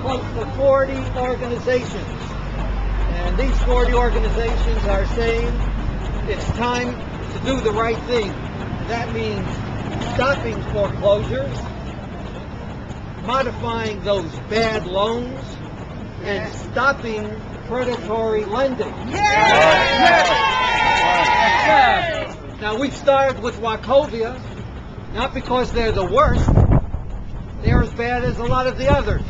Close to 40 organizations, and these 40 organizations are saying it's time to do the right thing. That means stopping foreclosures, modifying those bad loans, and stopping predatory lending. Now, we've started with Wachovia, not because they're the worst. They're as bad as a lot of the others.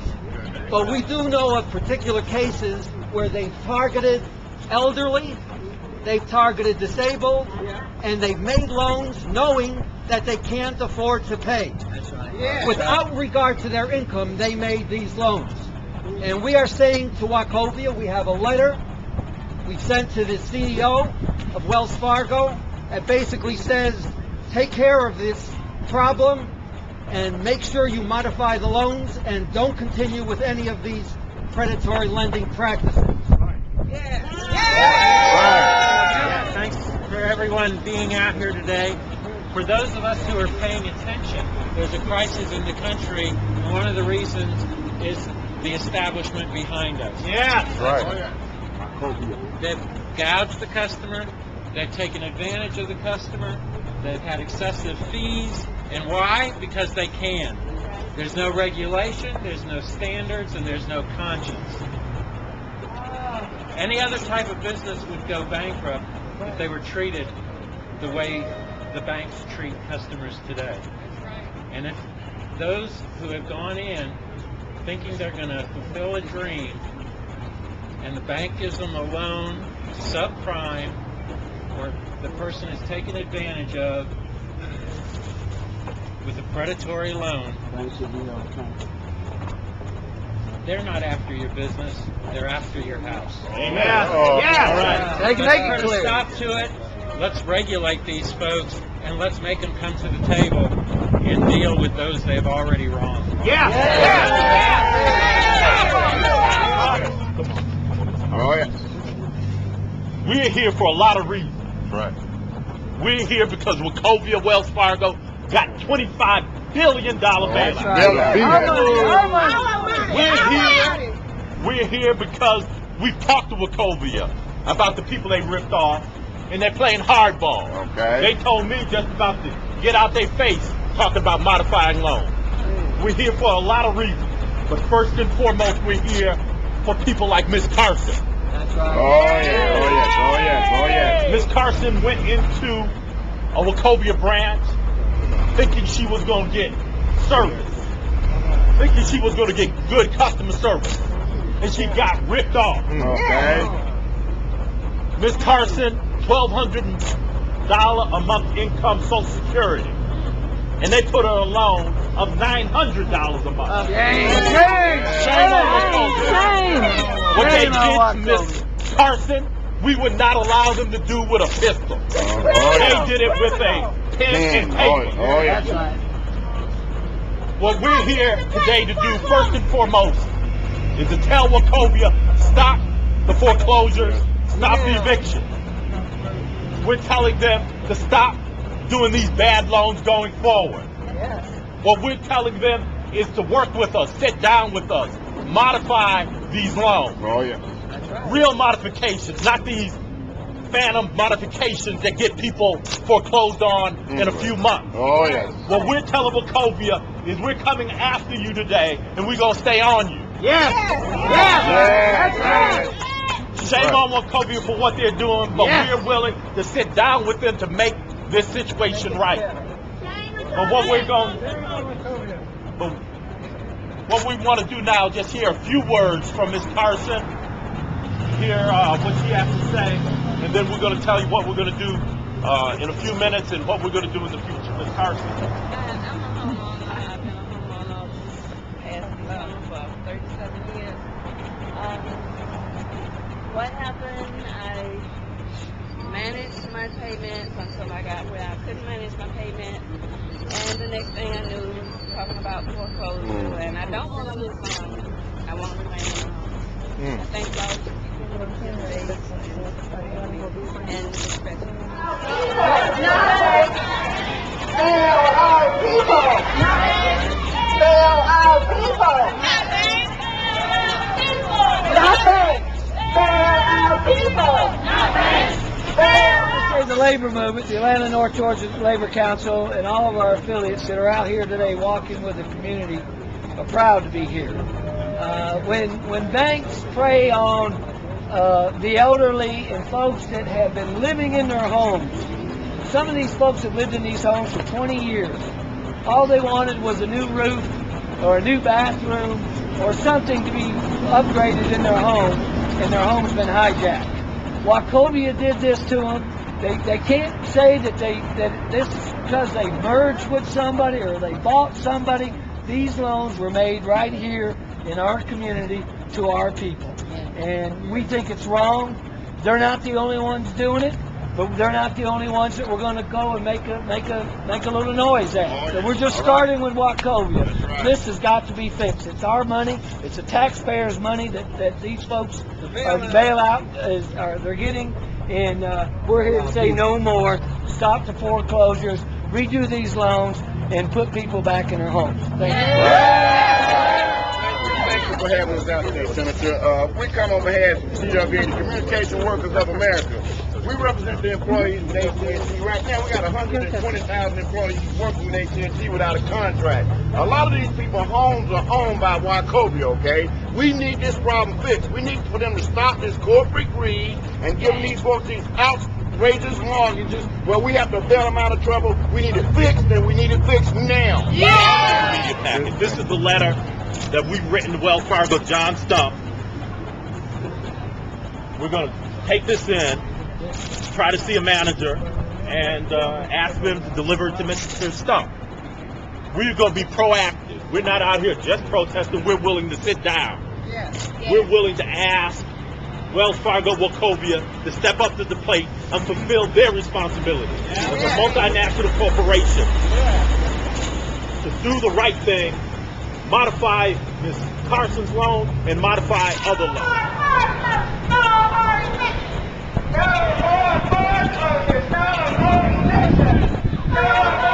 But we do know of particular cases where they've targeted elderly, they've targeted disabled, and they've made loans knowing that they can't afford to pay. Without regard to their income, they made these loans. And we are saying to Wachovia, we have a letter we sent to the CEO of Wells Fargo that basically says, take care of this problem and make sure you modify the loans and don't continue with any of these predatory lending practices. Thanks for everyone being out here today. For those of us who are paying attention, there's a crisis in the country, and one of the reasons is the establishment behind us. They've gouged the customer, they've taken advantage of the customer, they've had excessive fees. And why? Because they can. There's no regulation, there's no standards, and there's no conscience. Any other type of business would go bankrupt if they were treated the way the banks treat customers today. And if those who have gone in thinking they're going to fulfill a dream, and the bank gives them a loan, subprime, or the person is taken advantage of with a predatory loan, they're not after your business, they're after your house. Amen. All right. Make it clear. Stop to it. Let's regulate these folks, and let's make them come to the table and deal with those they've already wronged. We're here for a lot of reasons. We're here because Wachovia Wells Fargo got $25 billion bailout. We're here because we've talked to Wachovia about the people they ripped off, and they're playing hardball. They told me just about to get out their face talking about modifying loans. We're here for a lot of reasons, but first and foremost, we're here for people like Miss Carson. Miss Carson went into a Wachovia branch thinking she was going to get service, thinking she was going to get good customer service, and she got ripped off. Miss Carson, $1,200 a month income Social Security, and they put her a loan of $900 a month. Shame on Wachovia. What they did to Miss Carson, we would not allow them to do with a pistol. They did it with a pen and paper. What we're here today to do, first and foremost, is to tell Wachovia, stop the foreclosures, stop the eviction. We're telling them to stop doing these bad loans going forward. What we're telling them is to work with us, sit down with us, modify these loans. Real modifications, not these phantom modifications that get people foreclosed on in a few months. What we're telling Wachovia is we're coming after you today, and we're going to stay on you. Shame on Wachovia for what they're doing, but we're willing to sit down with them to make this situation right. But what we want to do now, just hear a few words from Ms. Carson, hear what she has to say, and then we're going to tell you what we're going to do in a few minutes and what we're going to do in the future. Ms. Carson. I'm a homeowner. I've been a homeowner for 37 years. What happened, I my payments until I got where I couldn't manage my payment. And the next thing I knew, talking about foreclosure, and I don't want to lose my money. I want to remain in my home. I thank y'all for keeping me and respect. Fail our people! Fail our people! Nothing! Fail our people! This is the labor movement, the Atlanta North Georgia Labor Council, and all of our affiliates that are out here today walking with the community are proud to be here. When banks prey on the elderly and folks that have been living in their homes, some of these folks have lived in these homes for 20 years. All they wanted was a new roof or a new bathroom or something to be upgraded in their home, and their home's been hijacked. Wachovia did this to them. They can't say that this is because they merged with somebody or they bought somebody. These loans were made right here in our community to our people, and we think it's wrong. They're not the only ones doing it, but they're not the only ones that we're going to go and make a little noise at. So we're just starting with Wachovia. This has got to be fixed. It's our money. It's the taxpayers' money that these folks they're getting, and we're here to say no more. Stop the foreclosures. Redo these loans and put people back in their homes. Thank you. Thank you for having us out today, Senator. We come on behalf of CWA, the Communication Workers of America. We represent the employees of AT&T. Right now, we got 120,000 employees working with AT&T without a contract. A lot of these people's homes are owned by Wachovia, okay? We need this problem fixed. We need for them to stop this corporate greed and give these folks these outrageous mortgages where we have to bail them out of trouble. We need it fixed, and we need it fixed now. Yeah! This is the letter that we've written to Wells Fargo, John Stump. We're going to take this in, try to see a manager, and ask them to deliver it to Mr. Stump. We're going to be proactive. We're not out here just protesting. We're willing to sit down. We're willing to ask Wells Fargo, Wachovia to step up to the plate and fulfill their responsibility as a multinational corporation to do the right thing, modify Ms. Carson's loan, and modify other loans. No more foreclosures! No more evictions! No more